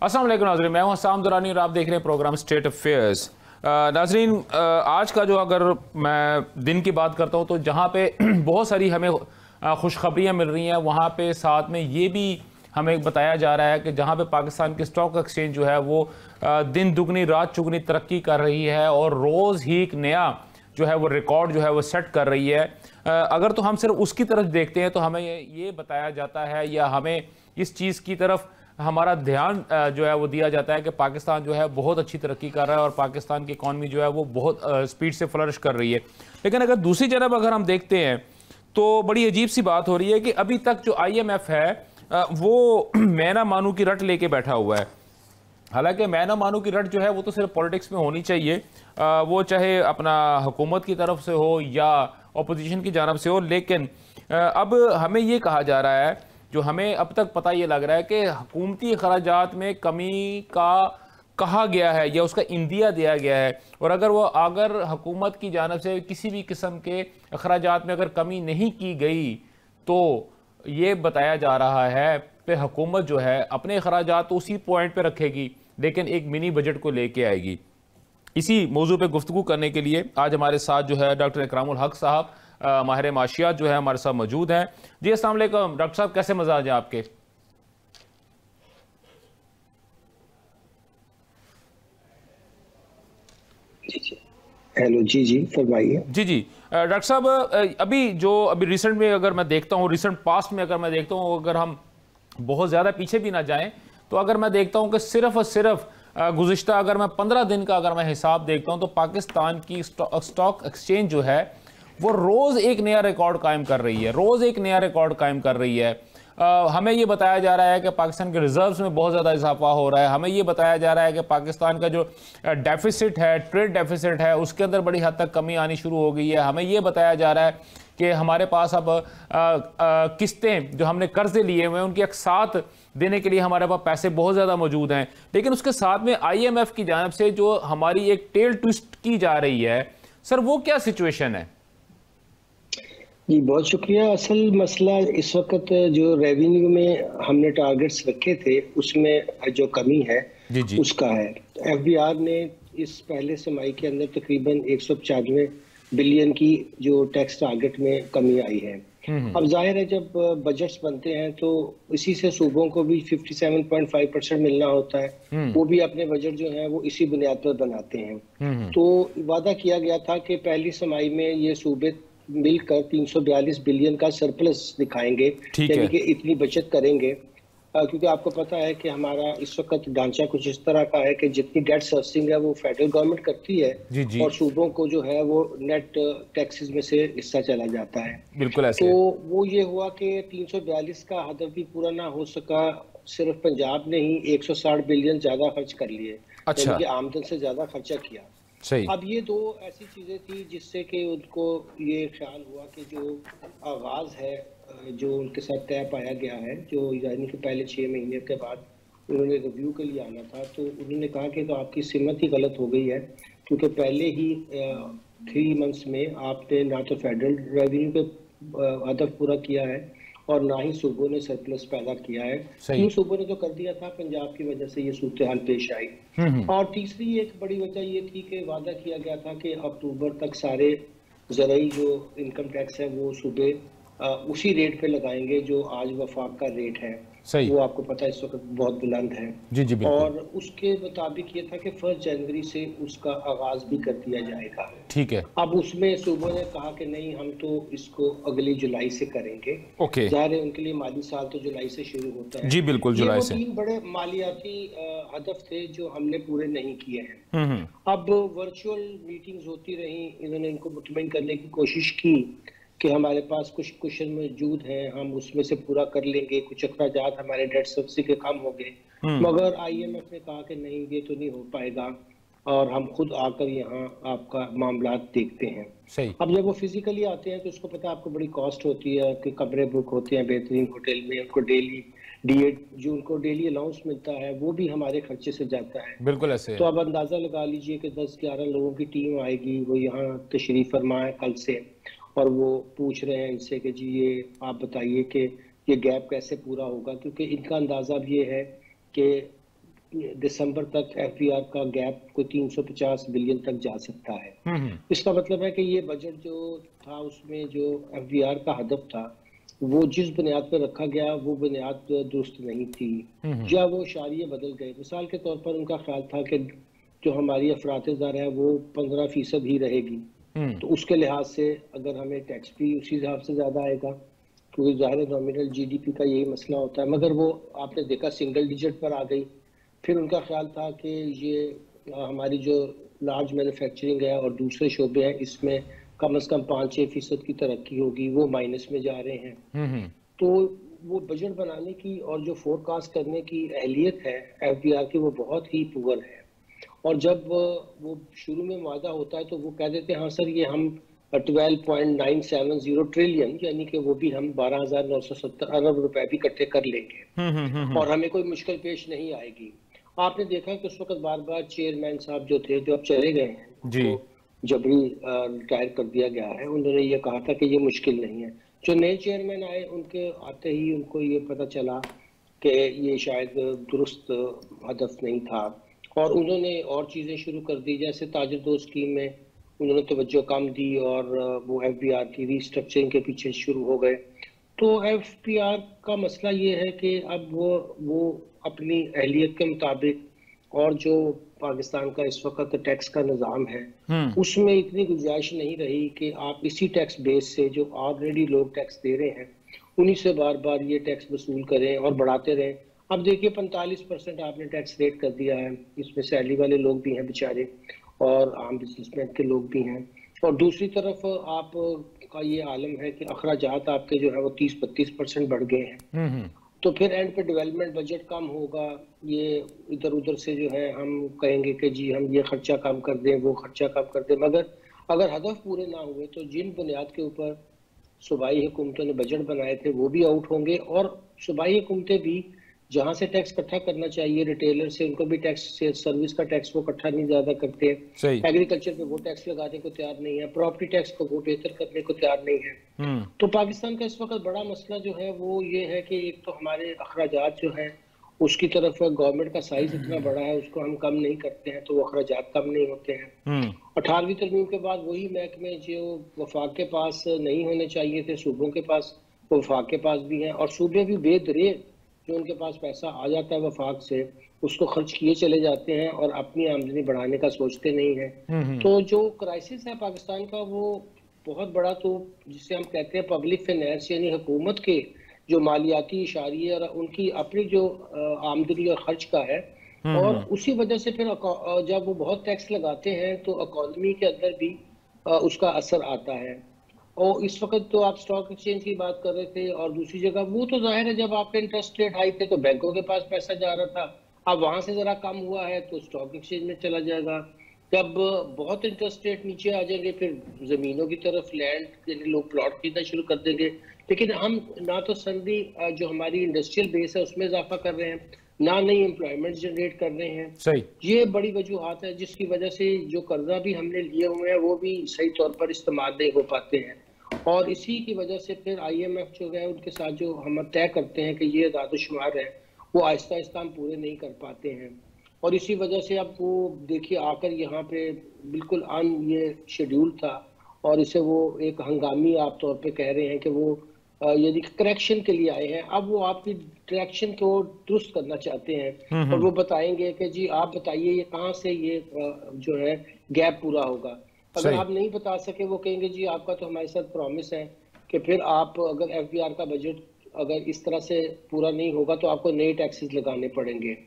अस्सलाम वालेकुम नाज़रीन, मैं हूं हसाम दुरानी और आप देख रहे हैं प्रोग्राम स्टेट अफेयर्स। नाज़रीन, आज का जो अगर मैं दिन की बात करता हूं तो जहां पे बहुत सारी हमें खुशखबरियां मिल रही हैं, वहां पे साथ में ये भी हमें बताया जा रहा है कि जहां पे पाकिस्तान की स्टॉक एक्सचेंज जो है वो दिन दुगनी रात चुगनी तरक्की कर रही है और रोज़ ही एक नया जो है वो रिकॉर्ड जो है वो सेट कर रही है। अगर तो हम सिर्फ उसकी तरफ देखते हैं तो हमें ये बताया जाता है या हमें इस चीज़ की तरफ हमारा ध्यान जो है वो दिया जाता है कि पाकिस्तान जो है बहुत अच्छी तरक्की कर रहा है और पाकिस्तान की इकॉनमी जो है वो बहुत स्पीड से फ्लरिश कर रही है। लेकिन अगर दूसरी तरफ अगर हम देखते हैं तो बड़ी अजीब सी बात हो रही है कि अभी तक जो IMF है वो मैं ना मानू की रट लेके बैठा हुआ है। हालांकि मैं ना मानू की रट जो है वो तो सिर्फ पॉलिटिक्स में होनी चाहिए, वो चाहे अपना हुकूमत की तरफ से हो या अपोजिशन की जानब से हो। लेकिन अब हमें ये कहा जा रहा है, जो हमें अब तक पता ये लग रहा है कि हुकूमती अखराजात में कमी का कहा गया है या उसका इंदिया दिया गया है, और अगर हुकूमत की जानब से किसी भी किस्म के अखराजात में अगर कमी नहीं की गई तो ये बताया जा रहा है कि हुकूमत जो है अपने अखराजात तो उसी पॉइंट पे रखेगी लेकिन एक मिनी बजट को लेके आएगी। इसी मौजू पे गुफ्तगू करने के लिए आज हमारे साथ जो है डॉक्टर इकरामुल हक साहब माहिर माशियात जो है हमारे साथ मौजूद हैं। जी अस्सलाम वालेकुम डॉक्टर साहब, कैसे मजाज है आपके? हेलो, जी फरमाइए। जी डॉक्टर साहब, अभी रिसेंट में अगर मैं देखता हूँ, रिसेंट पास्ट में अगर मैं देखता हूँ, अगर हम बहुत ज़्यादा पीछे भी ना जाएं तो अगर मैं देखता हूँ कि सिर्फ और सिर्फ गुज़िश्ता अगर मैं 15 दिन का अगर मैं हिसाब देखता हूँ तो पाकिस्तान की स्टॉक एक्सचेंज जो है वो रोज़ एक नया रिकॉर्ड कायम कर रही है, रोज़ एक नया रिकॉर्ड कायम कर रही है। हमें ये बताया जा रहा है कि पाकिस्तान के रिजर्व्स में बहुत ज़्यादा इजाफा हो रहा है। हमें ये बताया जा रहा है कि पाकिस्तान का जो डेफिसिट है, ट्रेड डेफिसिट है, उसके अंदर बड़ी हद तक कमी आनी शुरू हो गई है। हमें ये बताया जा रहा है कि हमारे पास अब किस्तें जो हमने कर्जे लिए हुए हैं उनकी अक़सात देने के लिए हमारे पास पैसे बहुत ज़्यादा मौजूद हैं। लेकिन उसके साथ में IMF की जानब से जो हमारी एक टेल ट्विस्ट की जा रही है, सर वो क्या सिचुएशन है? जी बहुत शुक्रिया। असल मसला इस वक्त जो रेवेन्यू में हमने टारगेट्स रखे थे उसमें जो कमी है जी उसका है। FBR ने इस पहले तिमाही के अंदर तकरीबन 195 बिलियन की जो टैक्स टारगेट में कमी आई है। अब जाहिर है जब बजट्स बनते हैं तो इसी से सूबों को भी 57.5% मिलना होता है। वो भी अपने बजट जो है वो इसी बुनियाद पर बनाते हैं। तो वादा किया गया था कि पहली तिमाही में ये सूबे मिलकर 342 बिलियन का सरप्लस दिखाएंगे, यानी कि इतनी बचत करेंगे। क्योंकि आपको पता है कि हमारा इस वक्त ढांचा कुछ इस तरह का है कि जितनी डेट सर्विसिंग है वो फेडरल गवर्नमेंट करती है जी। और सूबों को जो है वो नेट टैक्सेस में से हिस्सा चला जाता है। बिल्कुल ऐसे। तो वो ये हुआ कि 342 का हदफ भी पूरा ना हो सका। सिर्फ पंजाब ने ही 160 बिलियन ज्यादा खर्च कर लिए, यानी कि आमदन से ज्यादा खर्चा किया। सही। अब ये दो ऐसी चीजें थी जिससे कि उनको ये ख्याल हुआ कि जो आगाज है जो उनके साथ तय पाया गया है, जो यानी कि पहले 6 महीने के बाद उन्होंने रिव्यू के लिए आना था, तो उन्होंने कहा कि तो आपकी सिमत ही गलत हो गई है, क्योंकि पहले ही 3 मंथ्स में आपने ना तो फेडरल रेवेन्यू पे हदफ पूरा किया है और ना ही सूबों ने सरप्लस पैदा किया है। 3 सूबों ने तो कर दिया था, पंजाब की वजह से ये सूरत हाल पेश आई। और तीसरी एक बड़ी वजह ये थी कि वादा किया गया था कि अक्टूबर तक सारे ज़राई जो इनकम टैक्स है वो सूबे उसी रेट पे लगाएंगे जो आज वफाक का रेट है। वो आपको पता है इस वक्त बहुत बुलंद है। जी और उसके मुताबिक ये था कि 1 जनवरी से उसका आगाज भी कर दिया जाएगा। ठीक है। अब उसमें सूबों ने कहा कि नहीं, हम तो इसको अगली जुलाई से करेंगे। ओके। जाहिर है उनके लिए माली साल तो जुलाई से शुरू होता है। जी बिल्कुल, जुलाई से। 3 बड़े मालियाती हदफ थे जो हमने पूरे नहीं किए हैं। अब वर्चुअल मीटिंग्स होती रही, इन्होंने इनको मुतमईन करने की कोशिश की कि हमारे पास कुछ क्वेश्चन मौजूद हैं, हम उसमें से पूरा कर लेंगे, कुछ अखराजात हमारे डेट सब्सिडी के कम हो गए। मगर IMF ने कहा कि नहीं, ये तो नहीं हो पाएगा और हम खुद आकर यहाँ आपका मामला देखते हैं। सही। अब जब वो फिजिकली आते हैं तो उसको पता है आपको बड़ी कॉस्ट होती है कि कमरे बुक होते हैं बेहतरीन होटल में, उनको डेली जो उनको डेली अलाउंस मिलता है वो भी हमारे खर्चे से जाता है। बिल्कुल ऐसे। तो अब अंदाजा लगा लीजिए कि 10-11 लोगों की टीम आएगी, वो यहाँ तशरीफ फरमाए कल से, और वो पूछ रहे हैं इनसे कि जी ये आप बताइए कि ये गैप कैसे पूरा होगा, क्योंकि इनका अंदाज़ा भी ये है कि दिसंबर तक एफबीआर का गैप कोई 350 बिलियन तक जा सकता है। इसका मतलब है कि ये बजट जो था उसमें जो एफबीआर का हदफ था वो जिस बुनियाद पर रखा गया वो बुनियाद दुरुस्त नहीं थी, या वो इशारे बदल गए। मिसाल के तौर पर उनका ख्याल था कि जो हमारी अफरात ज़र है वो 15% ही रहेगी, तो उसके लिहाज से अगर हमें टैक्स भी उसी हिसाब से ज़्यादा आएगा, क्योंकि ज़ाहिर नॉमिनल जीडीपी का यही मसला होता है। मगर वो आपने देखा सिंगल डिजिट पर आ गई। फिर उनका ख्याल था कि ये हमारी जो लार्ज मैन्युफैक्चरिंग है और दूसरे शोबे हैं इसमें कम से कम 5-6% की तरक्की होगी, वो माइनस में जा रहे हैं। तो वो बजट बनाने की और जो फोरकास्ट करने की अहलियत है एफबीआर की वो बहुत ही पुअर है। और जब वो शुरू में वादा होता है तो वो कह देते हैं हाँ सर ये हम 12.970 ट्रिलियन यानी कि वो भी हम 12,970 अरब रुपए भी इकट्ठे कर लेंगे और हमें कोई मुश्किल पेश नहीं आएगी। आपने देखा कि उस वक्त बार बार चेयरमैन साहब जो थे, जो अब चले गए हैं, तो जबरी रिटायर कर दिया गया है, उन्होंने ये कहा था कि ये मुश्किल नहीं है। जो नए चेयरमैन आए उनके आते ही उनको ये पता चला कि ये शायद दुरुस्त हदफ नहीं था और उन्होंने और चीज़ें शुरू कर दी, जैसे ताजर दोस्त स्कीम में उन्होंने तवज्जो कम दी और वो एफबीआर की रीस्ट्रक्चरिंग के पीछे शुरू हो गए। तो एफबीआर का मसला ये है कि अब वो अपनी अहलियत के मुताबिक और जो पाकिस्तान का इस वक्त टैक्स का निज़ाम है उसमें इतनी गुंजाइश नहीं रही कि आप इसी टैक्स बेस से जो ऑलरेडी लोग टैक्स दे रहे हैं उन्हीं से बार बार ये टैक्स वसूल करें और बढ़ाते रहें। अब देखिए 45% आपने टैक्स रेट कर दिया है, इसमें सैलरी वाले लोग भी हैं बेचारे और आम बिजनेसमैन के लोग भी हैं। और दूसरी तरफ आप का ये आलम है कि अखराजात आपके जो है वो 30-32% बढ़ गए हैं। तो फिर एंड पे डेवलपमेंट बजट कम होगा, ये इधर उधर से जो है हम कहेंगे कि जी हम ये खर्चा कम कर दें वो खर्चा कम कर दें, मगर अगर हदफ पूरे ना हुए तो जिन बुनियाद के ऊपर सूबाई हुकूमतों ने बजट बनाए थे वो भी आउट होंगे और सूबाई हुकूमतें भी जहां से टैक्स इकट्ठा करना चाहिए रिटेलर से उनको भी टैक्स से सर्विस का टैक्स वो इकट्ठा नहीं ज्यादा करते हैं, एग्रीकल्चर पे वो टैक्स लगाने को तैयार नहीं है, प्रॉपर्टी टैक्स को वो बेहतर करने को तैयार नहीं है। तो पाकिस्तान का इस वक्त बड़ा मसला जो है वो ये है कि एक तो हमारे अखराजात जो है उसकी तरफ गवर्नमेंट का साइज इतना बड़ा है उसको हम कम नहीं करते हैं तो वो अखराजात कम नहीं होते हैं। 18वीं तरमीम के बाद वही महकमे जो वफाक के पास नहीं होने चाहिए थे सूबों के पास वो वफाक के पास भी हैं और सूबे भी बेदरे जो उनके पास पैसा आ जाता है वफाक से उसको खर्च किए चले जाते हैं और अपनी आमदनी बढ़ाने का सोचते नहीं हैं। तो जो क्राइसिस है पाकिस्तान का वो बहुत बड़ा, तो जिसे हम कहते हैं पब्लिक फाइनेंस यानी हुकूमत के जो मालियाती इशारे और उनकी अपनी जो आमदनी और खर्च का है और उसी वजह से फिर जब वो बहुत टैक्स लगाते हैं तो इकॉनमी के अंदर भी उसका असर आता है। और इस वक्त तो आप स्टॉक एक्सचेंज की बात कर रहे थे और दूसरी जगह वो तो जाहिर है जब आपके इंटरेस्ट रेट हाई थे तो बैंकों के पास पैसा जा रहा था, अब वहां से जरा कम हुआ है तो स्टॉक एक्सचेंज में चला जाएगा। जब बहुत इंटरेस्ट रेट नीचे आ जाएंगे फिर जमीनों की तरफ लैंड के लिए लोग प्लॉट खरीदना शुरू कर देंगे। लेकिन हम ना तो सनदी जो हमारी इंडस्ट्रियल बेस है उसमें इजाफा कर रहे हैं ना नई एम्प्लॉयमेंट जनरेट कर रहे हैं। सही, ये बड़ी वजूहत है जिसकी वजह से जो कर्जा भी हमने लिए हुए हैं वो भी सही तौर पर इस्तेमाल नहीं हो पाते हैं और इसी की वजह से फिर IMF जो है उनके साथ जो हम तय करते हैं कि ये दादुशुमार है वो आहिस्ता आहिस्ता हम पूरे नहीं कर पाते हैं और इसी वजह से अब वो देखिए आकर यहाँ पे बिल्कुल अन ये शेड्यूल था और इसे वो एक हंगामी आप तौर पे कह रहे हैं कि वो यदि करेक्शन के लिए आए हैं, अब वो आपकी डायरेक्शन को दुरुस्त करना चाहते हैं और वो बताएंगे कि जी आप बताइए ये कहाँ से ये जो है गैप पूरा होगा। अगर आप नहीं बता सके वो कहेंगे जी आपका तो हमारे साथ प्रॉमिस है कि फिर आप अगर एफबीआर का बजट अगर इस तरह से पूरा नहीं होगा तो आपको नए टैक्सेस लगाने पड़ेंगे।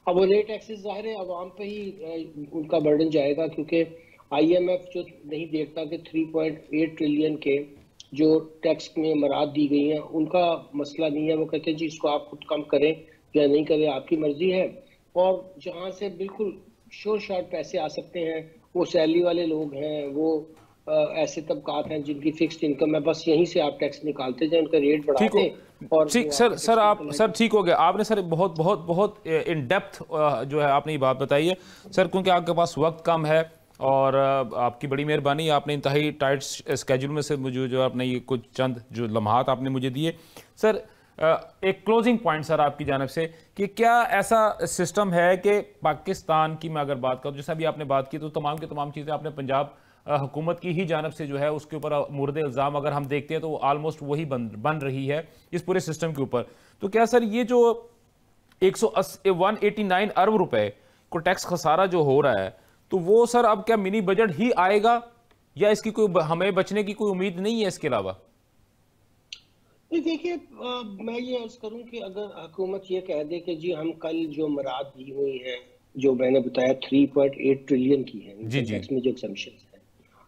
अब वो नए टैक्सेस जाहिर है आवाम पे ही उनका बर्डन जाएगा क्योंकि IMF जो नहीं देखता कि 3.8 ट्रिलियन के जो टैक्स में मराद दी गई हैं उनका मसला नहीं है, वो कहते हैं जी इसको आप खुद कम करें या नहीं करें आपकी मर्जी है। और जहाँ से बिल्कुल शोर शॉर्ट पैसे आ सकते हैं वो सैलरी वाले लोग हैं, वो ऐसे तबकात हैं जिनकी फिक्स्ड इनकम है, बस यहीं से आप टैक्स निकालते जाए उनका रेट बढ़ाते हैं। और ठीक सर आप सर ठीक हो गया आपने सर बहुत बहुत बहुत इन डेप्थ जो है आपने ये बात बताई है सर, क्योंकि आपके पास वक्त कम है और आपकी बड़ी मेहरबानी, आपने इंतहाई टाइट स्केड्यूल में से मुझे जो आपने ये कुछ चंद जो लम्हात आपने मुझे दिए। सर एक क्लोजिंग पॉइंट सर आपकी जानब से कि क्या ऐसा सिस्टम है कि पाकिस्तान की मैं अगर बात करूं, जैसा भी आपने बात की, तो तमाम की तमाम चीज़ें आपने पंजाब हुकूमत की ही जानब से जो है उसके ऊपर मुर्दे इल्ज़ाम अगर हम देखते हैं तो ऑलमोस्ट वही बन रही है इस पूरे सिस्टम के ऊपर। तो क्या सर ये जो 189 अरब रुपए को टैक्स खसारा जो हो रहा है, तो वो सर अब क्या मिनी बजट ही आएगा या इसकी कोई हमें बचने की कोई उम्मीद नहीं है इसके अलावा? देखिए, मैं ये अर्ज करूं कि अगर हुकूमत ये कह दे कि जी हम कल जो मुराद दी हुई है, जो मैंने बताया 3.8 ट्रिलियन की है जी इनकम जी। टैक्स में जो एग्जम्पशंस है,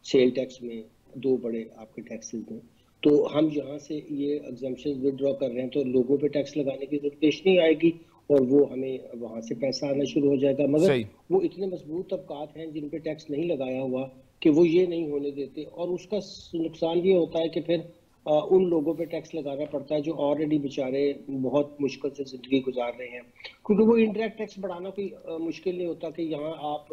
सेल टैक्स में, दो बड़े आपके टैक्सेस में, तो हम यहाँ से ये एग्जम्पशंस विदड्रॉ कर रहे हैं तो लोगों पे टैक्स लगाने की जरूरत पेश नहीं आएगी और वो हमें वहाँ से पैसा आना शुरू हो जाएगा। मगर सही। वो इतने मजबूत तबकात हैं जिन पे टैक्स नहीं लगाया हुआ कि वो ये नहीं होने देते, और उसका नुकसान ये होता है कि फिर उन लोगों पे टैक्स लगाना पड़ता है जो ऑलरेडी बेचारे बहुत मुश्किल से जिंदगी गुजार रहे हैं, क्योंकि वो इनडायरेक्ट टैक्स बढ़ाना कोई मुश्किल नहीं होता कि यहाँ आप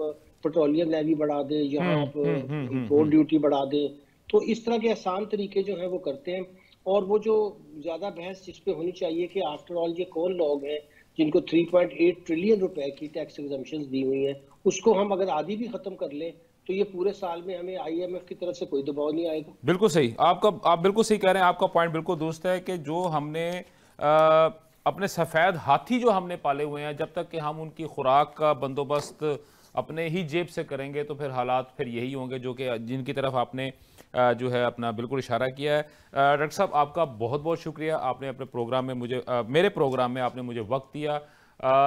पेट्रोलियम लेवी बढ़ा दें, यहाँ आप इंपोर्ट ड्यूटी बढ़ा दें। तो इस तरह के आसान तरीके जो हैं वो करते हैं। और वो जो ज्यादा बहस जिस पे होनी चाहिए कि आफ्टर ऑल ये कौन लोग हैं जिनको 3.8 ट्रिलियन रुपए की टैक्स एग्जम्पशंस दी हुई हैं, उसको हम अगर आधी भी खत्म कर लें तो ये पूरे साल में हमें आईएमएफ की तरफ से कोई दबाव नहीं आएगा। बिल्कुल सही, आप बिल्कुल सही कह रहे हैं, आपका पॉइंट बिल्कुल दुरुस्त है कि जो हमने अपने सफ़ेद हाथी जो हमने पाले हुए हैं, जब तक कि हम उनकी खुराक का बंदोबस्त अपने ही जेब से करेंगे तो फिर हालात फिर यही होंगे जो कि जिनकी तरफ आपने जो है अपना बिल्कुल इशारा किया है। डॉक्टर साहब, आपका बहुत बहुत शुक्रिया, आपने अपने प्रोग्राम में मुझे मेरे प्रोग्राम में आपने मुझे वक्त दिया।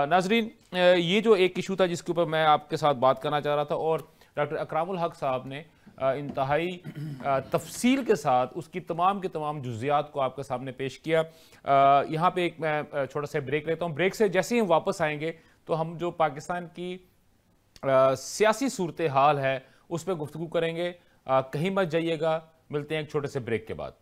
नाजरीन, ये जो एक इशू था जिसके ऊपर मैं आपके साथ बात करना चाह रहा था और डॉक्टर अकरामुल हक साहब ने इंतहाई तफसील के साथ उसकी तमाम के तमाम जुज़ियात को आपके सामने पेश किया। यहाँ पे एक मैं छोटा सा ब्रेक लेता हूँ। ब्रेक से जैसे ही हम वापस आएंगे तो हम जो पाकिस्तान की सियासी सूरत हाल है उस पर गुफ्तगू करेंगे। कहीं मत जाइएगा, मिलते हैं एक छोटे से ब्रेक के बाद।